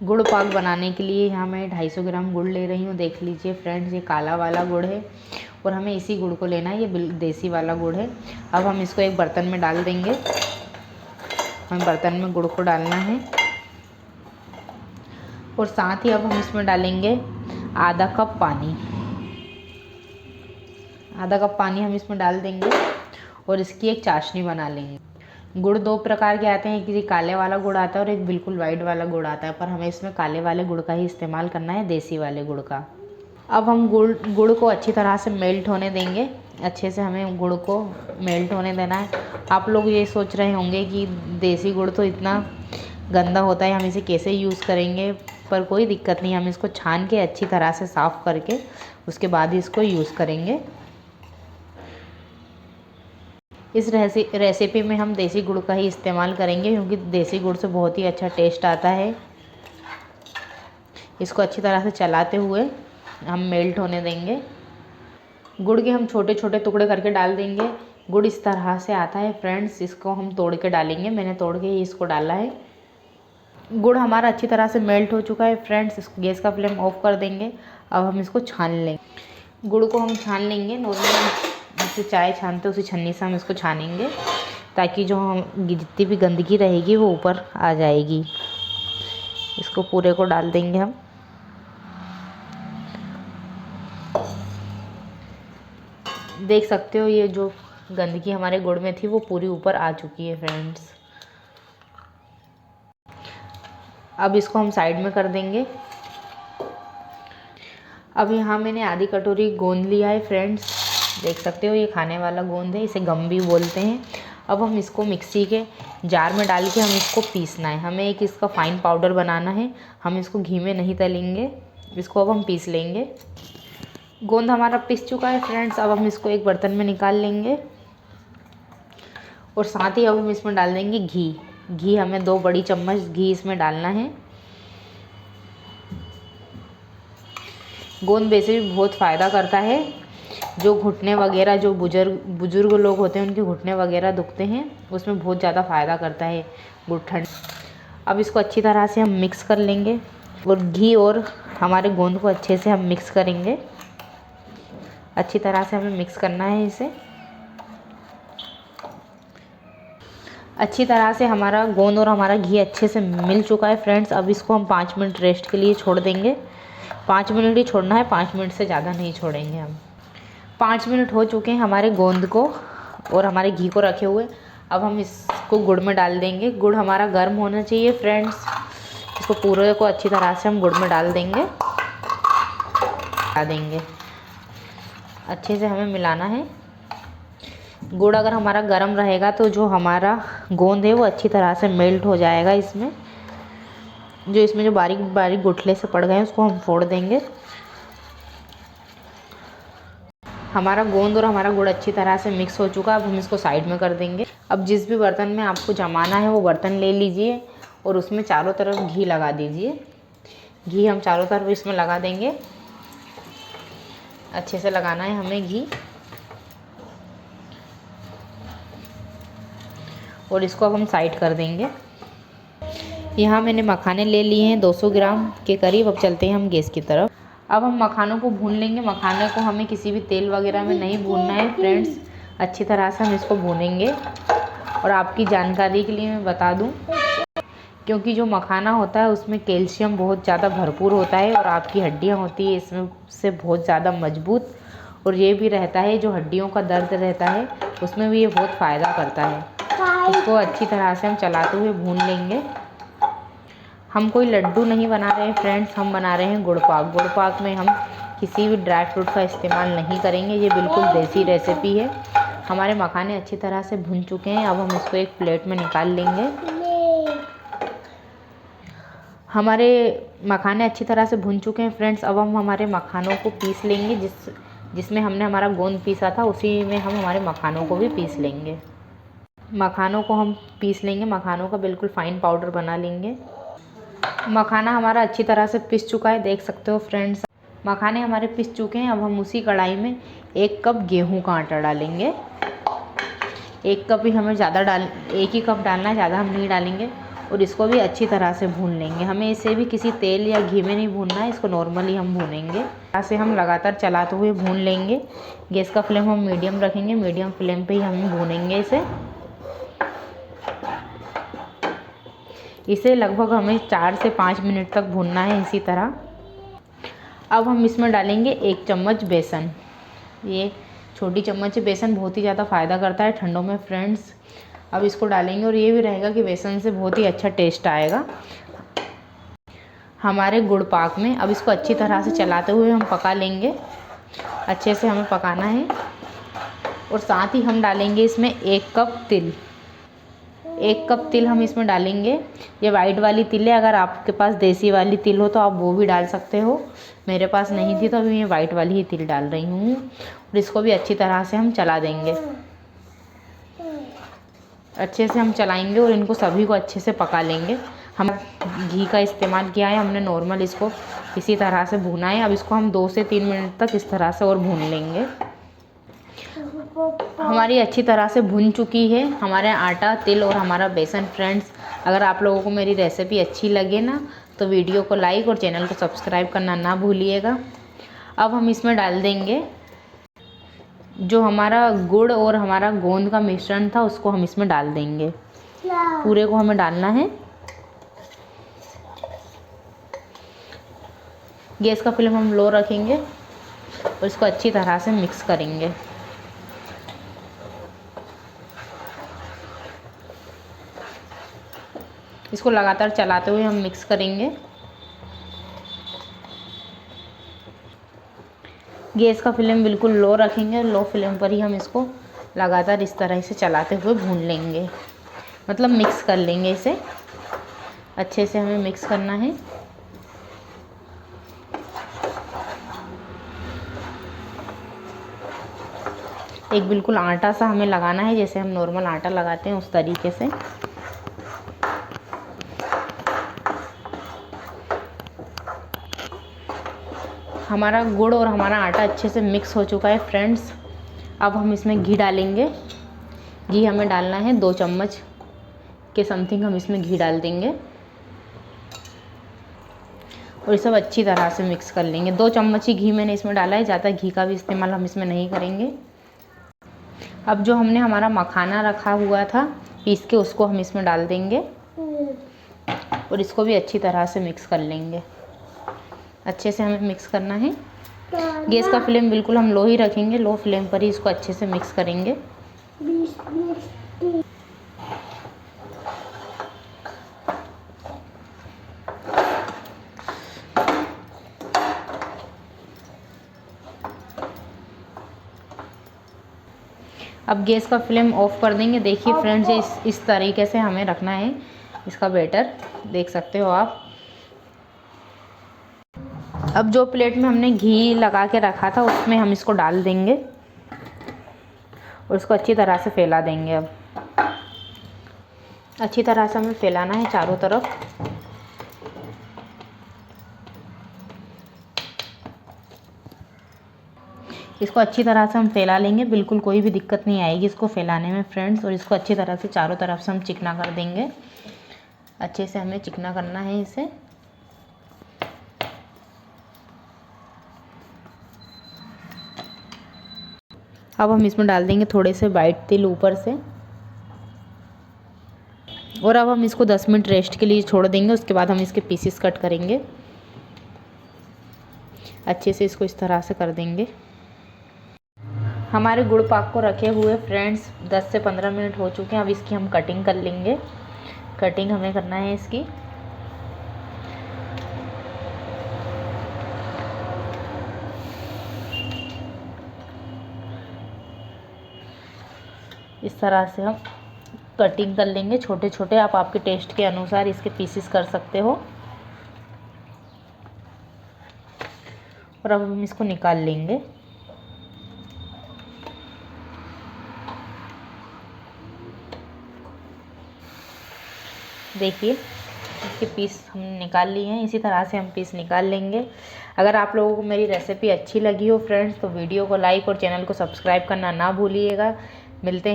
गुड़ पाक बनाने के लिए यहाँ मैं 250 ग्राम गुड़ ले रही हूँ। देख लीजिए फ्रेंड्स, ये काला वाला गुड़ है और हमें इसी गुड़ को लेना है। ये देसी वाला गुड़ है। अब हम इसको एक बर्तन में डाल देंगे। हमें बर्तन में गुड़ को डालना है और साथ ही अब हम इसमें डालेंगे आधा कप पानी। आधा कप पानी हम इसमें डाल देंगे और इसकी एक चाशनी बना लेंगे। गुड़ दो प्रकार के आते हैं, किसी काले वाला गुड़ आता है और एक बिल्कुल वाइट वाला गुड़ आता है, पर हमें इसमें काले वाले गुड़ का ही इस्तेमाल करना है, देसी वाले गुड़ का। अब हम गुड़ को अच्छी तरह से मेल्ट होने देंगे। अच्छे से हमें गुड़ को मेल्ट होने देना है। आप लोग ये सोच रहे होंगे कि देसी गुड़ तो इतना गंदा होता है, हम इसे कैसे यूज़ करेंगे, पर कोई दिक्कत नहीं। हम इसको छान के अच्छी तरह से साफ़ करके उसके बाद ही इसको यूज़ करेंगे। इस रेसिपी में हम देसी गुड़ का ही इस्तेमाल करेंगे, क्योंकि देसी गुड़ से बहुत ही अच्छा टेस्ट आता है। इसको अच्छी तरह से चलाते हुए हम मेल्ट होने देंगे। गुड़ के हम छोटे छोटे टुकड़े करके डाल देंगे। गुड़ इस तरह से आता है फ्रेंड्स, इसको हम तोड़ के डालेंगे। मैंने तोड़ के ही इसको डाला है। गुड़ हमारा अच्छी तरह से मेल्ट हो चुका है फ्रेंड्स। इस गैस का फ्लेम ऑफ कर देंगे। अब हम इसको छान लेंगे। गुड़ को हम छान लेंगे। नॉर्मली जैसे चाय छानते उसी छन्नी से हम इसको छानेंगे, ताकि जो हम जितनी भी गंदगी रहेगी वो ऊपर आ जाएगी। इसको पूरे को डाल देंगे हम। देख सकते हो ये जो गंदगी हमारे गुड़ में थी वो पूरी ऊपर आ चुकी है फ्रेंड्स। अब इसको हम साइड में कर देंगे। अब यहाँ मैंने आधी कटोरी गोंद लिया है फ्रेंड्स। देख सकते हो ये खाने वाला गोंद है, इसे गम भी बोलते हैं। अब हम इसको मिक्सी के जार में डाल के हम इसको पीसना है। हमें एक इसका फाइन पाउडर बनाना है। हम इसको घी में नहीं तलेंगे, इसको अब हम पीस लेंगे। गोंद हमारा पिस चुका है फ्रेंड्स। अब हम इसको एक बर्तन में निकाल लेंगे और साथ ही अब हम इसमें डाल देंगे घी। घी हमें 2 बड़ी चम्मच घी इसमें डालना है। गोंद वैसे भी बहुत फ़ायदा करता है। जो घुटने वगैरह, जो बुजुर्ग लोग होते हैं उनके घुटने वगैरह दुखते हैं, उसमें बहुत ज़्यादा फ़ायदा करता है गुड़ ठंड। अब इसको अच्छी तरह से हम मिक्स कर लेंगे और घी और हमारे गोंद को अच्छे से हम मिक्स करेंगे। अच्छी तरह से हमें मिक्स करना है इसे। अच्छी तरह से हमारा गोंद और हमारा घी अच्छे से मिल चुका है फ्रेंड्स। अब इसको हम 5 मिनट रेस्ट के लिए छोड़ देंगे। 5 मिनट ही छोड़ना है, 5 मिनट से ज़्यादा नहीं छोड़ेंगे हम। 5 मिनट हो चुके हैं हमारे गोंद को और हमारे घी को रखे हुए। अब हम इसको गुड़ में डाल देंगे। गुड़ हमारा गर्म होना चाहिए फ्रेंड्स। इसको पूरे को अच्छी तरह से हम गुड़ में डाल देंगे। अच्छे से हमें मिलाना है। गुड़ अगर हमारा गर्म रहेगा तो जो हमारा गोंद है वो अच्छी तरह से मेल्ट हो जाएगा। इसमें जो बारीक बारीक गुठले से पड़ गए हैं उसको हम फोड़ देंगे। हमारा गोंद और हमारा गुड़ अच्छी तरह से मिक्स हो चुका है। अब हम इसको साइड में कर देंगे। अब जिस भी बर्तन में आपको जमाना है वो बर्तन ले लीजिए और उसमें चारों तरफ घी लगा दीजिए। घी हम चारों तरफ इसमें लगा देंगे। अच्छे से लगाना है हमें घी और इसको अब हम साइड कर देंगे। यहाँ मैंने मखाने ले लिए हैं 200 ग्राम के करीब। अब चलते हैं हम गैस की तरफ। अब हम मखानों को भून लेंगे। मखाने को हमें किसी भी तेल वगैरह में नहीं भूनना है फ्रेंड्स। अच्छी तरह से हम इसको भूनेंगे। और आपकी जानकारी के लिए मैं बता दूं, क्योंकि जो मखाना होता है उसमें कैल्शियम बहुत ज़्यादा भरपूर होता है और आपकी हड्डियाँ होती है इसमें से बहुत ज़्यादा मजबूत। और ये भी रहता है, जो हड्डियों का दर्द रहता है उसमें भी ये बहुत फ़ायदा करता है। इसको अच्छी तरह से हम चलाते हुए भून लेंगे। हम कोई लड्डू नहीं बना रहे हैं फ्रेंड्स, हम बना रहे हैं गुड़ पाक। गुड़ पाक में हम किसी भी ड्राई फ्रूट का इस्तेमाल नहीं करेंगे। ये बिल्कुल देसी रेसिपी है। हमारे मखाने अच्छी तरह से भुन चुके हैं। अब हम इसको एक प्लेट में निकाल लेंगे। हमारे मखाने अच्छी तरह से भुन चुके हैं फ्रेंड्स। अब हम हमारे मखानों को पीस लेंगे। जिसमें हमने हमारा गोंद पीसा था उसी में हम हमारे मखानों को भी पीस लेंगे। मखानों को हम पीस लेंगे। मखानों का बिल्कुल फाइन पाउडर बना लेंगे। मखाना हमारा अच्छी तरह से पिस चुका है, देख सकते हो फ्रेंड्स। मखाने हमारे पिस चुके हैं। अब हम उसी कढ़ाई में 1 कप गेहूं का आटा डालेंगे। 1 कप ही हमें एक ही कप डालना है, ज़्यादा हम नहीं डालेंगे। और इसको भी अच्छी तरह से भून लेंगे। हमें इसे भी किसी तेल या घी में नहीं भूनना है, इसको नॉर्मली हम भूनेंगे। ऐसे हम लगातार चलाते हुए भून लेंगे। गैस का फ्लेम हम मीडियम रखेंगे, मीडियम फ्लेम पे ही हम भूनेंगे इसे लगभग हमें 4 से 5 मिनट तक भूनना है इसी तरह। अब हम इसमें डालेंगे 1 चम्मच बेसन। ये छोटी चम्मच बेसन बहुत ही ज़्यादा फ़ायदा करता है ठंडों में फ्रेंड्स। अब इसको डालेंगे और ये भी रहेगा कि बेसन से बहुत ही अच्छा टेस्ट आएगा हमारे गुड़ पाक में। अब इसको अच्छी तरह से चलाते हुए हम पका लेंगे, अच्छे से हमें पकाना है। और साथ ही हम डालेंगे इसमें 1 कप तिल। 1 कप तिल हम इसमें डालेंगे। ये वाइट वाली तिल है, अगर आपके पास देसी वाली तिल हो तो आप वो भी डाल सकते हो। मेरे पास नहीं थी तो अभी मैं वाइट वाली ही तिल डाल रही हूँ। और इसको भी अच्छी तरह से हम चला देंगे, अच्छे से हम चलाएंगे और इनको सभी को अच्छे से पका लेंगे। हम घी का इस्तेमाल किया है, हमने नॉर्मल इसको इसी तरह से भूना है। अब इसको हम 2 से 3 मिनट तक इस तरह से और भून लेंगे। हमारी अच्छी तरह से भुन चुकी है हमारे आटा, तिल और हमारा बेसन फ्रेंड्स। अगर आप लोगों को मेरी रेसिपी अच्छी लगे ना तो वीडियो को लाइक और चैनल को सब्सक्राइब करना ना भूलिएगा। अब हम इसमें डाल देंगे जो हमारा गुड़ और हमारा गोंद का मिश्रण था, उसको हम इसमें डाल देंगे। पूरे को हमें डालना है। गैस का फ्लेम हम लो रखेंगे और इसको अच्छी तरह से मिक्स करेंगे। इसको लगातार चलाते हुए हम मिक्स करेंगे। गैस का फ्लेम बिल्कुल लो रखेंगे, लो फ्लेम पर ही हम इसको लगातार इस तरह से चलाते हुए भून लेंगे, मतलब मिक्स कर लेंगे इसे। अच्छे से हमें मिक्स करना है। एक बिल्कुल आटा सा हमें लगाना है, जैसे हम नॉर्मल आटा लगाते हैं उस तरीके से। हमारा गुड़ और हमारा आटा अच्छे से मिक्स हो चुका है फ्रेंड्स। अब हम इसमें घी डालेंगे। घी हमें डालना है 2 चम्मच के समथिंग हम इसमें घी डाल देंगे और ये सब अच्छी तरह से मिक्स कर लेंगे। 2 चम्मच ही घी मैंने इसमें डाला है, ज़्यादा घी का भी इस्तेमाल हम इसमें नहीं करेंगे। अब जो हमने हमारा मखाना रखा हुआ था पीस के, उसको हम इसमें डाल देंगे और इसको भी अच्छी तरह से मिक्स कर लेंगे। अच्छे से हमें मिक्स करना है। गैस का फ्लेम बिल्कुल हम लो ही रखेंगे, लो फ्लेम पर ही इसको अच्छे से मिक्स करेंगे। अब गैस का फ्लेम ऑफ कर देंगे। देखिए फ्रेंड्स, इस तरीके से हमें रखना है इसका बैटर, देख सकते हो आप। अब जो प्लेट में हमने घी लगा के रखा था उसमें हम इसको डाल देंगे और इसको अच्छी तरह से फैला देंगे। अब अच्छी तरह से हमें फैलाना है चारों तरफ। इसको अच्छी तरह से हम फैला लेंगे, बिल्कुल कोई भी दिक्कत नहीं आएगी इसको फैलाने में फ्रेंड्स। और इसको अच्छी तरह से चारों तरफ से हम चिकना कर देंगे। अच्छे से हमें चिकना करना है इसे। अब हम इसमें डाल देंगे थोड़े से वाइट तिल ऊपर से और अब हम इसको 10 मिनट रेस्ट के लिए छोड़ देंगे। उसके बाद हम इसके पीसेस कट करेंगे। अच्छे से इसको इस तरह से कर देंगे। हमारे गुड़ पाक को रखे हुए फ्रेंड्स 10 से 15 मिनट हो चुके हैं। अब इसकी हम कटिंग कर लेंगे। कटिंग हमें करना है इसकी। इस तरह से हम कटिंग कर लेंगे छोटे छोटे। आप आपके टेस्ट के अनुसार इसके पीसेस कर सकते हो। और अब हम इसको निकाल लेंगे। देखिए इसके पीस हम निकाल लिए हैं। इसी तरह से हम पीस निकाल लेंगे। अगर आप लोगों को मेरी रेसिपी अच्छी लगी हो फ्रेंड्स तो वीडियो को लाइक और चैनल को सब्सक्राइब करना ना भूलिएगा। मिलते हैं